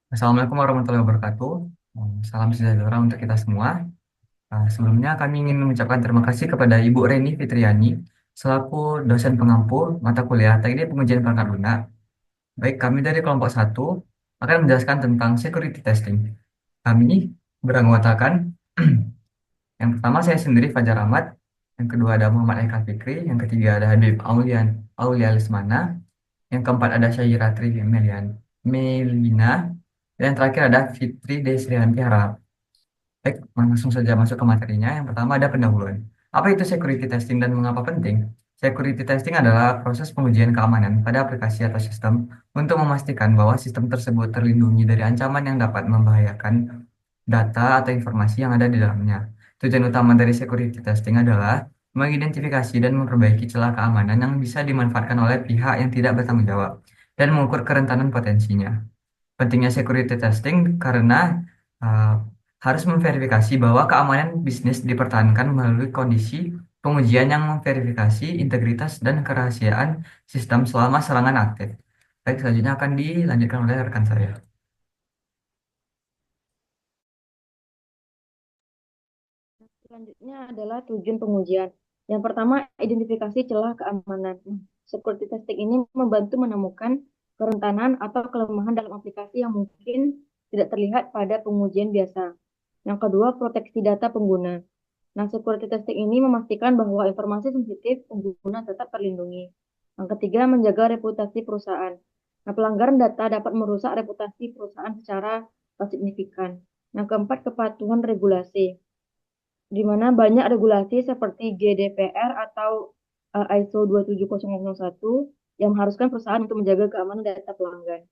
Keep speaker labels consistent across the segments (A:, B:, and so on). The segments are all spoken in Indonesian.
A: Assalamualaikum warahmatullahi wabarakatuh. Salam sejahtera untuk kita semua. Sebelumnya kami ingin mengucapkan terima kasih kepada Ibu Reni Fitriani selaku dosen pengampu mata kuliah Teknik Pengujian Perangkat Lunak. Baik, kami dari kelompok satu akan menjelaskan tentang security testing. Kami beranggotakan yang pertama saya sendiri Fajar Ahmad, yang kedua ada Muhammad Eka Fikri, yang ketiga ada Habib Aulia Lesmana, yang keempat ada Syahiratri Melina, dan yang terakhir ada Fitri Desrianti Harahap. Baik, langsung saja masuk ke materinya. Yang pertama ada pendahuluan. Apa itu security testing dan mengapa penting? Security testing adalah proses pengujian keamanan pada aplikasi atau sistem untuk memastikan bahwa sistem tersebut terlindungi dari ancaman yang dapat membahayakan data atau informasi yang ada di dalamnya. Tujuan utama dari security testing adalah mengidentifikasi dan memperbaiki celah keamanan yang bisa dimanfaatkan oleh pihak yang tidak bertanggung jawab dan mengukur kerentanan potensinya. Pentingnya security testing karena uh, harus memverifikasi bahwa keamanan bisnis dipertahankan melalui kondisi pengujian yang memverifikasi integritas dan kerahasiaan sistem selama serangan aktif. Baik, selanjutnya akan dilanjutkan oleh rekan saya.
B: Selanjutnya adalah tujuan pengujian. Yang pertama, identifikasi celah keamanan. Security testing ini membantu menemukan kerentanan atau kelemahan dalam aplikasi yang mungkin tidak terlihat pada pengujian biasa. Yang kedua, proteksi data pengguna. Nah, security testing ini memastikan bahwa informasi sensitif pengguna tetap terlindungi. Yang ketiga, menjaga reputasi perusahaan. Nah, pelanggaran data dapat merusak reputasi perusahaan secara signifikan. Yang keempat, kepatuhan regulasi, di mana banyak regulasi seperti GDPR atau ISO 27001 yang mengharuskan perusahaan untuk menjaga keamanan data pelanggan.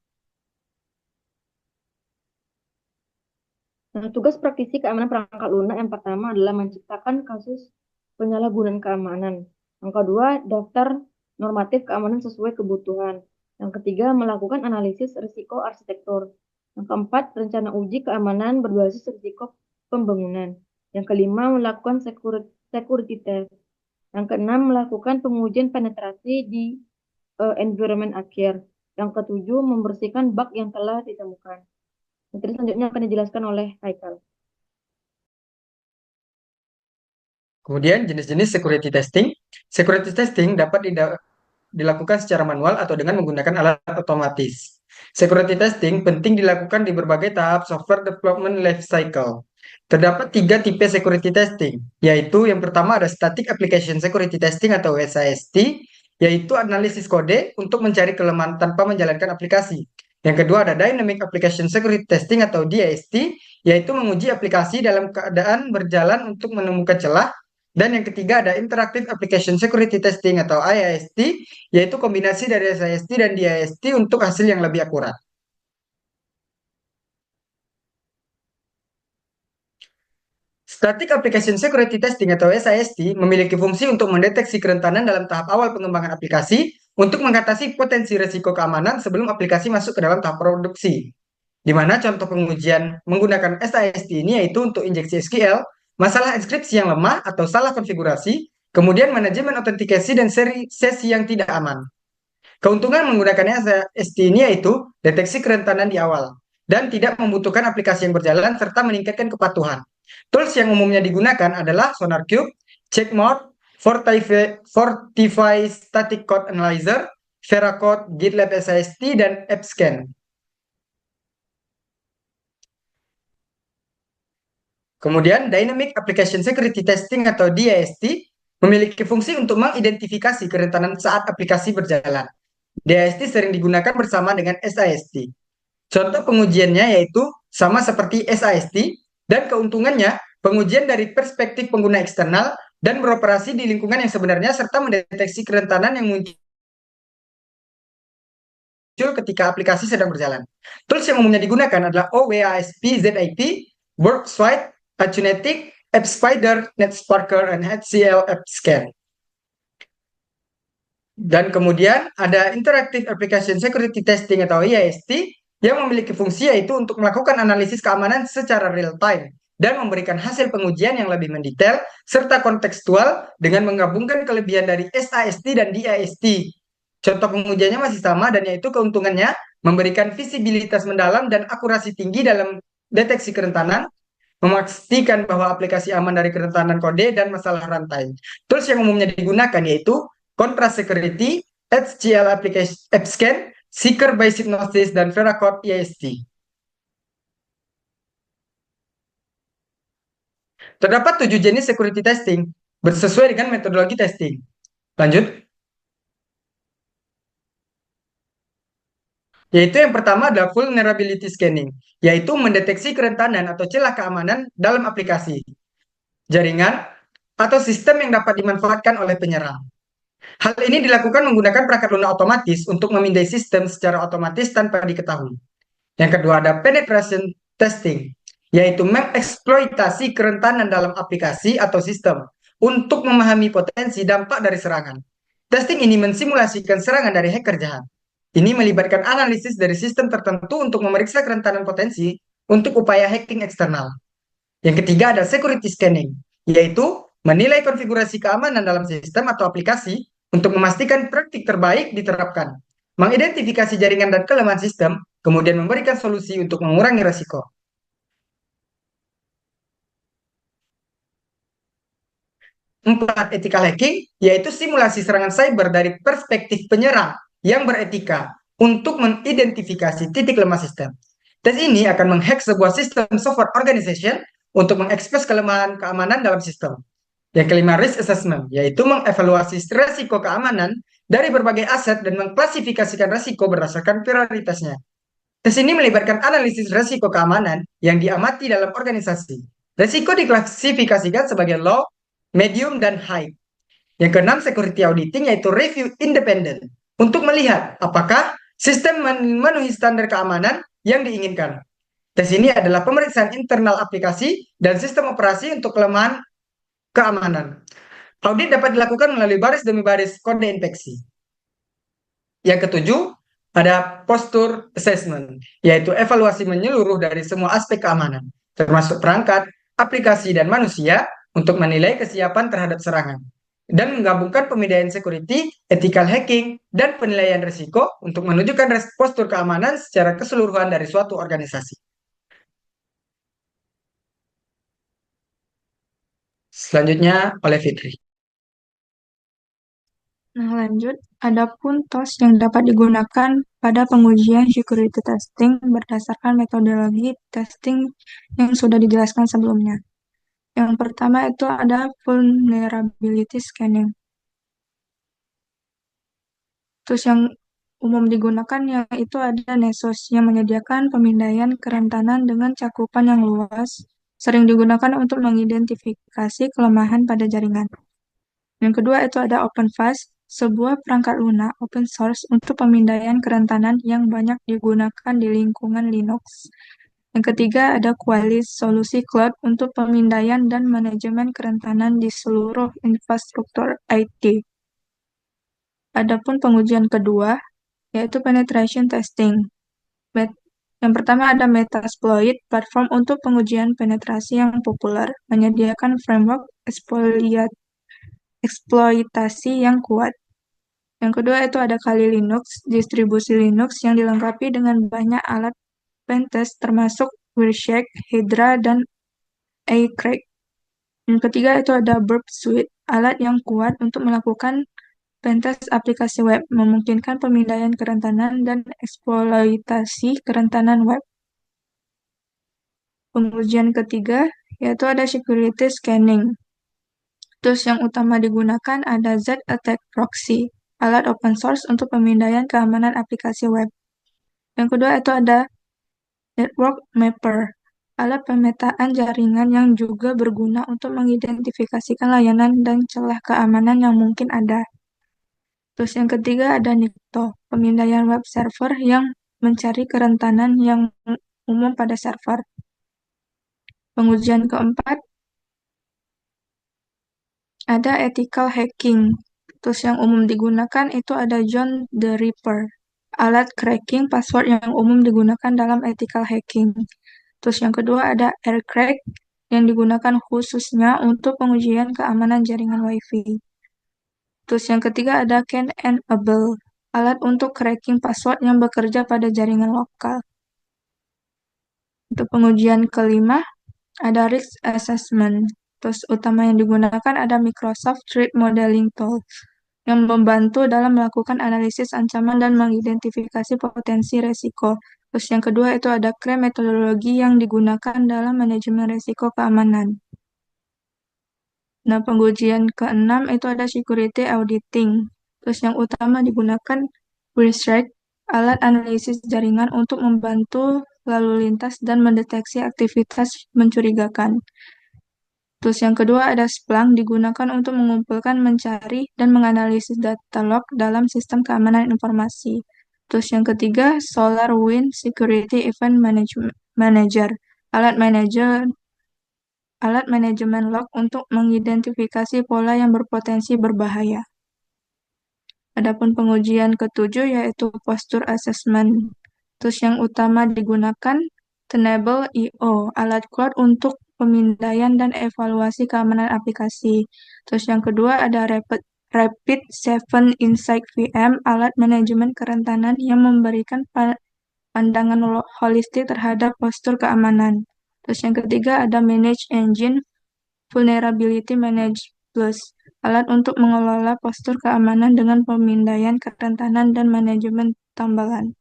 B: Nah, tugas praktisi keamanan perangkat lunak yang pertama adalah menciptakan kasus penyalahgunaan keamanan. Yang kedua, daftar normatif keamanan sesuai kebutuhan. Yang ketiga, melakukan analisis risiko arsitektur. Yang keempat, rencana uji keamanan berbasis risiko pembangunan. Yang kelima, melakukan security test. Yang keenam, melakukan pengujian penetrasi di environment akhir. Yang ketujuh, membersihkan bug yang telah ditemukan. Nanti selanjutnya akan dijelaskan oleh Haikal.
C: Kemudian jenis-jenis security testing. Security testing dapat dilakukan secara manual atau dengan menggunakan alat otomatis. Security testing penting dilakukan di berbagai tahap software development life cycle. Terdapat tiga tipe security testing, yaitu yang pertama ada static application security testing atau SAST, yaitu analisis kode untuk mencari kelemahan tanpa menjalankan aplikasi. Yang kedua ada dynamic application security testing atau DAST, yaitu menguji aplikasi dalam keadaan berjalan untuk menemukan celah. Dan yang ketiga ada Interactive Application Security Testing atau IAST, yaitu kombinasi dari SIST dan DIST untuk hasil yang lebih akurat. Static Application Security Testing atau SIST memiliki fungsi untuk mendeteksi kerentanan dalam tahap awal pengembangan aplikasi untuk mengatasi potensi risiko keamanan sebelum aplikasi masuk ke dalam tahap produksi. Di mana contoh pengujian menggunakan SIST ini yaitu untuk injeksi SQL, masalah inskripsi yang lemah atau salah konfigurasi, kemudian manajemen autentikasi dan sesi yang tidak aman. Keuntungan menggunakan SIST ini yaitu deteksi kerentanan di awal dan tidak membutuhkan aplikasi yang berjalan serta meningkatkan kepatuhan. Tools yang umumnya digunakan adalah SonarQube, Checkmate, Fortify Static Code Analyzer, Veracode, GitLab SIST, dan AppScan. Kemudian, Dynamic Application Security Testing atau DAST memiliki fungsi untuk mengidentifikasi kerentanan saat aplikasi berjalan. DAST sering digunakan bersama dengan SIST. Contoh pengujiannya yaitu sama seperti SIST dan keuntungannya pengujian dari perspektif pengguna eksternal dan beroperasi di lingkungan yang sebenarnya serta mendeteksi kerentanan yang muncul ketika aplikasi sedang berjalan. Tools yang umumnya digunakan adalah OWASP, ZIP, WorkSuite, Akunetic, AppSpider, NetSparker, dan HCL AppScan. Dan kemudian ada Interactive Application Security Testing atau IAST yang memiliki fungsi yaitu untuk melakukan analisis keamanan secara real time dan memberikan hasil pengujian yang lebih mendetail serta kontekstual dengan menggabungkan kelebihan dari SAST dan DIST. Contoh pengujiannya masih sama dan yaitu keuntungannya memberikan visibilitas mendalam dan akurasi tinggi dalam deteksi kerentanan, memastikan bahwa aplikasi aman dari kerentanan kode dan masalah rantai. Tools yang umumnya digunakan yaitu Contra Security, HCL Application App Scan, Seeker by Synopsys, dan Veracode EST. Terdapat 7 jenis security testing sesuai dengan metodologi testing. Lanjut. Yaitu yang pertama adalah vulnerability scanning, yaitu mendeteksi kerentanan atau celah keamanan dalam aplikasi, jaringan, atau sistem yang dapat dimanfaatkan oleh penyerang. Hal ini dilakukan menggunakan perangkat lunak otomatis untuk memindai sistem secara otomatis tanpa diketahui. Yang kedua ada penetration testing, yaitu mengeksploitasi kerentanan dalam aplikasi atau sistem untuk memahami potensi dampak dari serangan. Testing ini mensimulasikan serangan dari hacker jahat. Ini melibatkan analisis dari sistem tertentu untuk memeriksa kerentanan potensi untuk upaya hacking eksternal. Yang ketiga ada security scanning, yaitu menilai konfigurasi keamanan dalam sistem atau aplikasi untuk memastikan praktik terbaik diterapkan, mengidentifikasi jaringan dan kelemahan sistem, kemudian memberikan solusi untuk mengurangi risiko. Empat, ethical hacking, yaitu simulasi serangan cyber dari perspektif penyerang yang beretika untuk mengidentifikasi titik lemah sistem. Tes ini akan menghack sebuah sistem software organization untuk mengekspos kelemahan keamanan dalam sistem. Yang kelima, risk assessment, yaitu mengevaluasi risiko keamanan dari berbagai aset dan mengklasifikasikan risiko berdasarkan prioritasnya. Tes ini melibatkan analisis risiko keamanan yang diamati dalam organisasi. Risiko diklasifikasikan sebagai low, medium, dan high. Yang keenam, security auditing, yaitu review independen untuk melihat apakah sistem memenuhi standar keamanan yang diinginkan. Tes ini adalah pemeriksaan internal aplikasi dan sistem operasi untuk kelemahan keamanan. Audit dapat dilakukan melalui baris demi baris kode infeksi. Yang ketujuh, ada posture assessment, yaitu evaluasi menyeluruh dari semua aspek keamanan, termasuk perangkat, aplikasi, dan manusia untuk menilai kesiapan terhadap serangan. Dan menggabungkan pemindaian security, ethical hacking, dan penilaian risiko untuk menunjukkan postur keamanan secara keseluruhan dari suatu organisasi. Selanjutnya oleh Fitri.
D: Nah, lanjut, adapun tools yang dapat digunakan pada pengujian security testing berdasarkan metodologi testing yang sudah dijelaskan sebelumnya. Yang pertama itu ada vulnerability scanning. Tools yang umum digunakan yaitu ada Nessus yang menyediakan pemindaian kerentanan dengan cakupan yang luas, sering digunakan untuk mengidentifikasi kelemahan pada jaringan. Yang kedua itu ada OpenFast, sebuah perangkat lunak open source untuk pemindaian kerentanan yang banyak digunakan di lingkungan Linux. Yang ketiga ada Qualys, solusi cloud untuk pemindaian dan manajemen kerentanan di seluruh infrastruktur IT. Adapun pengujian kedua yaitu penetration testing. Yang pertama ada Metasploit, platform untuk pengujian penetrasi yang populer, menyediakan framework eksploitasi yang kuat. Yang kedua itu ada Kali Linux, distribusi Linux yang dilengkapi dengan banyak alat pentest termasuk Wireshark, Hydra, dan iCrack. Yang ketiga itu ada Burp Suite, alat yang kuat untuk melakukan pentest aplikasi web, memungkinkan pemindaian kerentanan dan eksploitasi kerentanan web. Pengujian ketiga yaitu ada security scanning. Tools yang utama digunakan ada Z-Attack Proxy, alat open source untuk pemindaian keamanan aplikasi web. Yang kedua itu ada Network Mapper, alat pemetaan jaringan yang juga berguna untuk mengidentifikasikan layanan dan celah keamanan yang mungkin ada. Terus yang ketiga ada Nikto, pemindaian web server yang mencari kerentanan yang umum pada server. Pengujian keempat ada ethical hacking. Terus yang umum digunakan itu ada John the Ripper, alat cracking password yang umum digunakan dalam ethical hacking. Terus yang kedua ada Aircrack yang digunakan khususnya untuk pengujian keamanan jaringan Wi-Fi. Terus yang ketiga ada Can and Able, alat untuk cracking password yang bekerja pada jaringan lokal. Untuk pengujian kelima, ada risk assessment. Tools utama yang digunakan ada Microsoft Threat Modeling Tool yang membantu dalam melakukan analisis ancaman dan mengidentifikasi potensi resiko. Terus yang kedua itu ada CRE metodologi yang digunakan dalam manajemen resiko keamanan. Nah, pengujian keenam itu ada security auditing. Terus yang utama digunakan Wizard, alat analisis jaringan untuk membantu lalu lintas dan mendeteksi aktivitas mencurigakan. Terus yang kedua ada Splunk digunakan untuk mengumpulkan, mencari, dan menganalisis data log dalam sistem keamanan informasi. Terus yang ketiga SolarWinds Security Event Manager, alat manajemen log untuk mengidentifikasi pola yang berpotensi berbahaya. Adapun pengujian ketujuh yaitu posture assessment. Terus yang utama digunakan Tenable IO, alat cloud untuk pemindaian dan evaluasi keamanan aplikasi. Terus yang kedua ada Rapid7 Insight VM, alat manajemen kerentanan yang memberikan pandangan holistik terhadap postur keamanan. Terus yang ketiga ada Manage Engine Vulnerability Manage Plus, alat untuk mengelola postur keamanan dengan pemindaian kerentanan dan manajemen tambalan.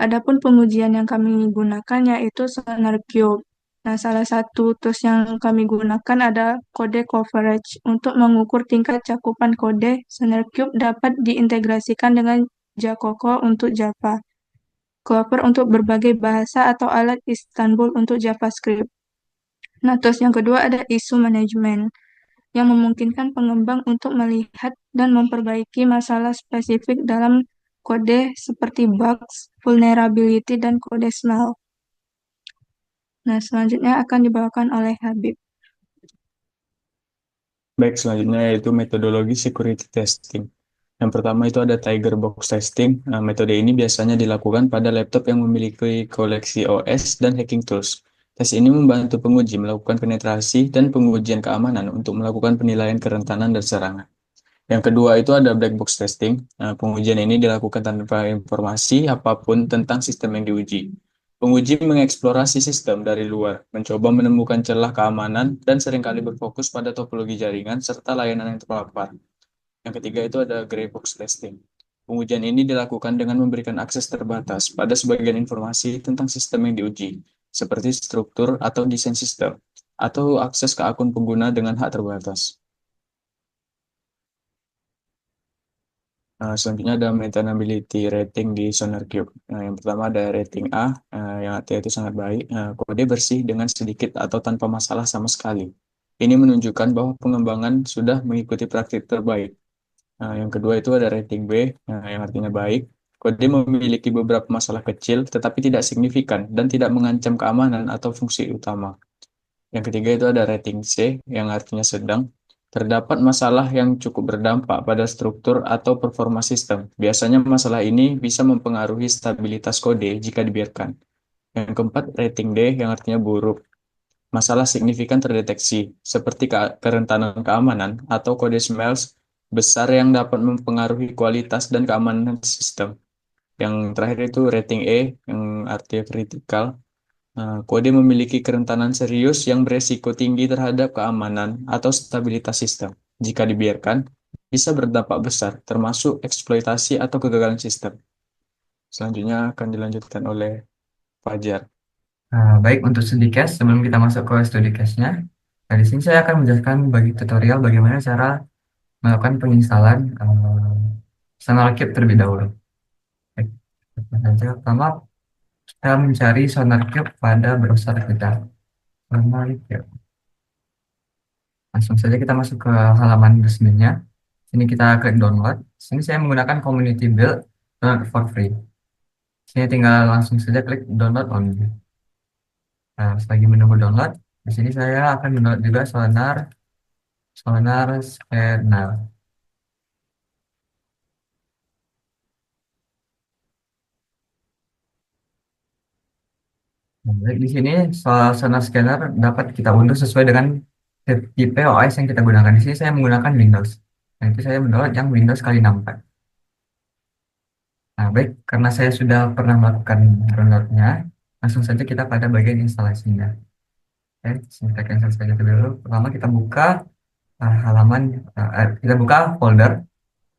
D: Adapun pengujian yang kami gunakan yaitu SonarQube. Nah, salah satu tools yang kami gunakan ada kode coverage. Untuk mengukur tingkat cakupan kode, SonarQube dapat diintegrasikan dengan Jacoco untuk Java, Clover untuk berbagai bahasa atau alat Istanbul untuk JavaScript. Nah, tools yang kedua ada issue management, yang memungkinkan pengembang untuk melihat dan memperbaiki masalah spesifik dalam kode seperti bugs, vulnerability, dan kode smell. Nah, selanjutnya akan dibawakan oleh Habib.
E: Baik, selanjutnya yaitu metodologi security testing. Yang pertama itu ada Tiger Box Testing. Nah, metode ini biasanya dilakukan pada laptop yang memiliki koleksi OS dan hacking tools. Tes ini membantu penguji melakukan penetrasi dan pengujian keamanan untuk melakukan penilaian kerentanan dan serangan. Yang kedua itu ada black box testing. Nah, pengujian ini dilakukan tanpa informasi apapun tentang sistem yang diuji. Penguji mengeksplorasi sistem dari luar, mencoba menemukan celah keamanan, dan seringkali berfokus pada topologi jaringan serta layanan yang terpapar. Yang ketiga itu ada gray box testing. Pengujian ini dilakukan dengan memberikan akses terbatas pada sebagian informasi tentang sistem yang diuji, seperti struktur atau desain sistem, atau akses ke akun pengguna dengan hak terbatas. Selanjutnya ada maintainability rating di SonarQube. Nah, yang pertama ada rating A, yang artinya itu sangat baik. Kode bersih dengan sedikit atau tanpa masalah sama sekali. Ini menunjukkan bahwa pengembangan sudah mengikuti praktik terbaik. Yang kedua itu ada rating B, yang artinya baik. Kode memiliki beberapa masalah kecil, tetapi tidak signifikan dan tidak mengancam keamanan atau fungsi utama. Yang ketiga itu ada rating C, yang artinya sedang. Terdapat masalah yang cukup berdampak pada struktur atau performa sistem. Biasanya masalah ini bisa mempengaruhi stabilitas kode jika dibiarkan. Yang keempat, rating D, yang artinya buruk. Masalah signifikan terdeteksi, seperti kerentanan keamanan atau kode smells besar yang dapat mempengaruhi kualitas dan keamanan sistem. Yang terakhir itu rating E, yang artinya kritikal. Kode memiliki kerentanan serius yang beresiko tinggi terhadap keamanan atau stabilitas sistem. Jika dibiarkan, bisa berdampak besar, termasuk eksploitasi atau kegagalan sistem. Selanjutnya akan dilanjutkan oleh Fajar.
A: Baik, untuk studi case, sebelum kita masuk ke studi case-nya, di sini saya akan menjelaskan bagi tutorial bagaimana cara melakukan penginstalan SonarQube terlebih dahulu. Baik, saja. Pertama, kita mencari SonarQube pada browser kita. SonarQube. Langsung saja kita masuk ke halaman resminya. Sini kita klik download. Sini saya menggunakan community build download for free. Sini tinggal langsung saja klik download only. Nah, selagi menunggu download, di sini saya akan download juga Sonar Scanner. Nah, baik, di sini Sonar Scanner dapat kita unduh sesuai dengan tipe OS yang kita gunakan. Di sini saya menggunakan Windows. Nah, itu saya mendownload yang Windows kali 64. Nah, baik, karena saya sudah pernah melakukan downloadnya, langsung saja kita pada bagian instalasinya. Oke, kita cancel saja dulu. Pertama kita buka halaman, kita buka folder.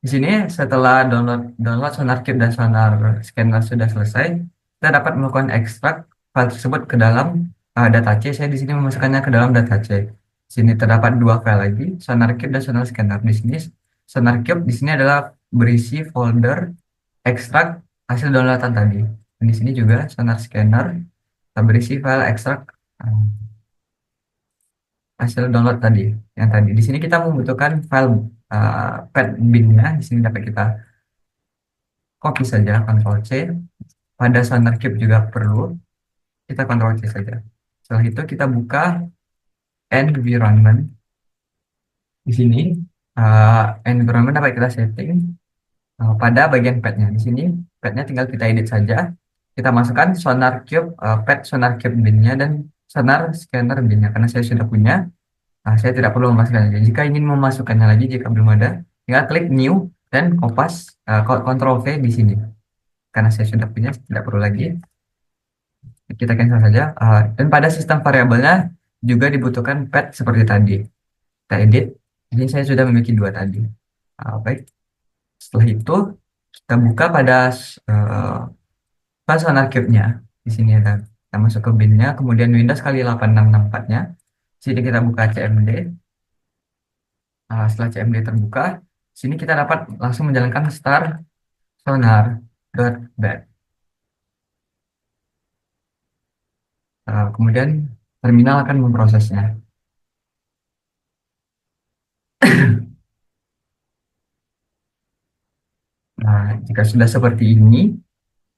A: Di sini setelah download download SonarQube dan Sonar Scanner sudah selesai, kita dapat melakukan ekstrak file tersebut ke dalam data C. Saya di sini memasukkannya ke dalam data C. Di sini terdapat dua file lagi, SonarQube dan Sonar Scanner. Di sini SonarQube di sini adalah berisi folder ekstrak hasil downloadan tadi. Dan di sini juga Sonar Scanner berisi file ekstrak eh, hasil download tadi. Yang tadi di sini kita membutuhkan file pad bin-nya. Di sini dapat kita copy saja, Ctrl C. Pada SonarQube juga perlu, kita Ctrl C saja. Setelah itu kita buka environment. Di sini environment dapat kita setting pada bagian pad-nya. Di sini pad-nya tinggal kita edit saja. Kita masukkan SonarQube, pad SonarQube bin-nya dan Sonar Scanner bin-nya. Karena saya sudah punya, saya tidak perlu memasukkannya. Jika ingin memasukkannya lagi, jika belum ada, tinggal klik New dan Ctrl V di sini. Karena saya sudah punya, tidak perlu lagi. Kita cancel saja. Dan pada sistem variabelnya juga dibutuhkan pad seperti tadi. Kita edit. Ini saya sudah memiliki dua tadi. Baik. Setelah itu kita buka pada file SonarQube-nya. Di sini ada. Kita masuk ke bin-nya, kemudian Windows kali 8664-nya. Sini kita buka CMD. Setelah CMD terbuka, sini kita dapat langsung menjalankan start sonar.bat. Kemudian terminal akan memprosesnya. Nah, jika sudah seperti ini,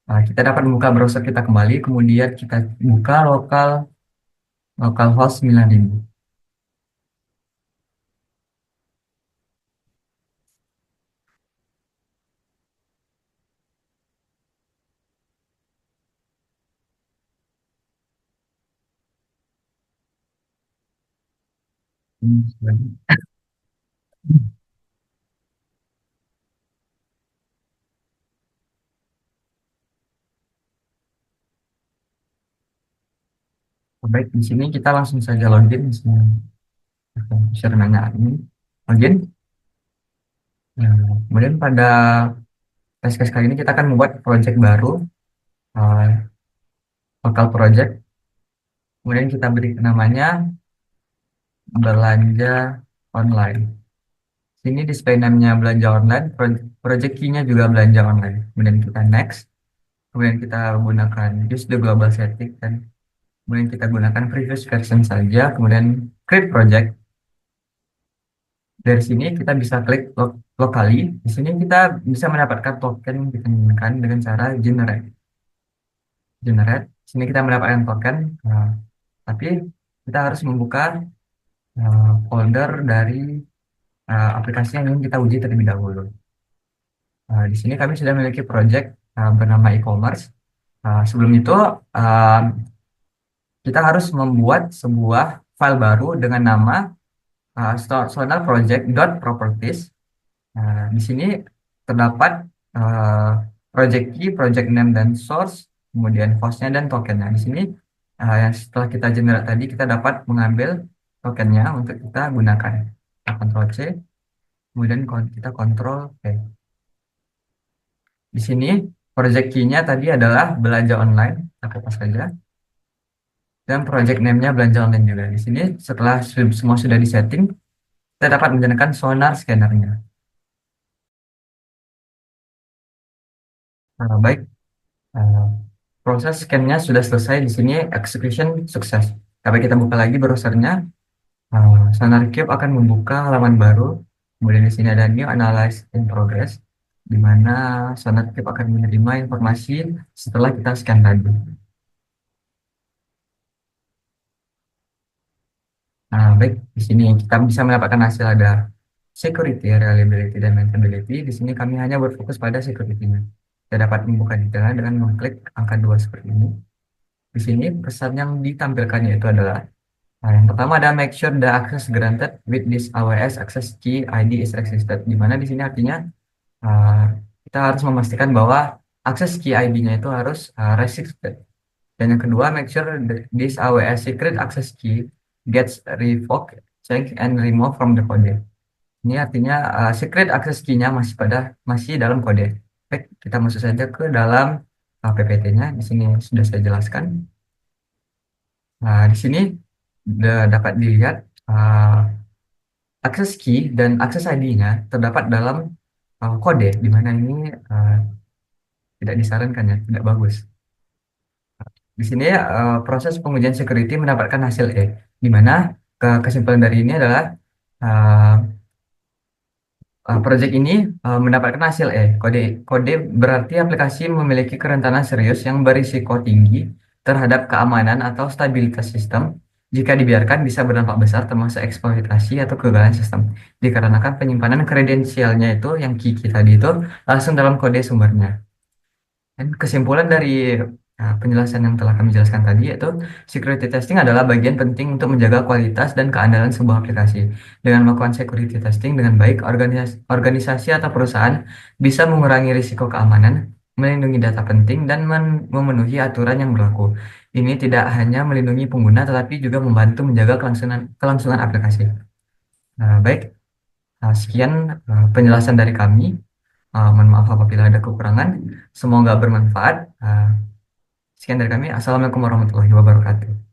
A: kita dapat membuka browser kita kembali, kemudian kita buka localhost 9000. Baik, di sini kita langsung saja login. Di sini share nanya ini login. Nah, kemudian pada case kali ini kita akan membuat project baru, local project. Kemudian kita beri namanya belanja online. Sini display name-nya belanja online, project key-nya juga belanja online. Kemudian kita next. Kemudian kita gunakan use the global setting dan kemudian kita gunakan previous version saja. Kemudian create project. Dari sini kita bisa klik locally. Di sini kita bisa mendapatkan token yang kita inginkan dengan cara generate. Generate. Di sini kita mendapatkan token. Tapi kita harus membuka folder dari aplikasi yang ingin kita uji terlebih dahulu. Di sini kami sudah memiliki project bernama e-commerce. Sebelum itu kita harus membuat sebuah file baru dengan nama sonarproject.properties. Di sini terdapat project key, project name, dan source, kemudian hostnya dan tokennya. Di sini yang setelah kita generate tadi, kita dapat mengambil tokennya untuk kita gunakan. Kita Ctrl C, kemudian kita Ctrl V. Di sini project key-nya tadi adalah belanja online, kita kopas saja. Dan project name-nya belanja online juga. Di sini setelah semua sudah disetting, kita dapat menjalankan sonar scanner-nya. Baik, proses scan-nya sudah selesai. Di sini execution sukses. Tapi kita buka lagi browsernya. SonarQube akan membuka halaman baru. Kemudian di sini ada new analyze in progress, di mana SonarQube akan menerima informasi setelah kita scan tadi. Baik, di sini kita bisa mendapatkan hasil ada security, reliability, dan maintainability. Di sini kami hanya berfokus pada security-nya. Kita dapat membuka detailnya dengan mengklik angka 2 seperti ini. Di sini pesan yang ditampilkan yaitu adalah yang pertama ada make sure the access granted with this AWS access key ID is existed. Di mana di sini artinya kita harus memastikan bahwa akses key ID-nya itu harus restricted. Dan yang kedua, make sure this AWS secret access key gets revoked, checked, and removed from the code. Ini artinya secret access key-nya masih dalam kode. Baik, kita masuk saja ke dalam PPT-nya. Di sini sudah saya jelaskan. Nah, di sini dapat dilihat akses key dan akses ID-nya terdapat dalam kode, di mana ini tidak disarankan ya, tidak bagus. Di sini proses pengujian security mendapatkan hasil E, di mana kesimpulan dari ini adalah uh, project ini mendapatkan hasil E. Kode berarti aplikasi memiliki kerentanan serius yang berisiko tinggi terhadap keamanan atau stabilitas sistem. Jika dibiarkan bisa berdampak besar termasuk eksploitasi atau kegagalan sistem. Dikarenakan penyimpanan kredensialnya itu yang key tadi itu langsung dalam kode sumbernya. Dan kesimpulan dari penjelasan yang telah kami jelaskan tadi yaitu security testing adalah bagian penting untuk menjaga kualitas dan keandalan sebuah aplikasi. Dengan melakukan security testing dengan baik, organisasi atau perusahaan bisa mengurangi risiko keamanan, melindungi data penting, dan memenuhi aturan yang berlaku. Ini tidak hanya melindungi pengguna, tetapi juga membantu menjaga kelangsungan aplikasi. Baik, sekian penjelasan dari kami. Mohon maaf apabila ada kekurangan. Semoga bermanfaat. Sekian dari kami. Assalamualaikum warahmatullahi wabarakatuh.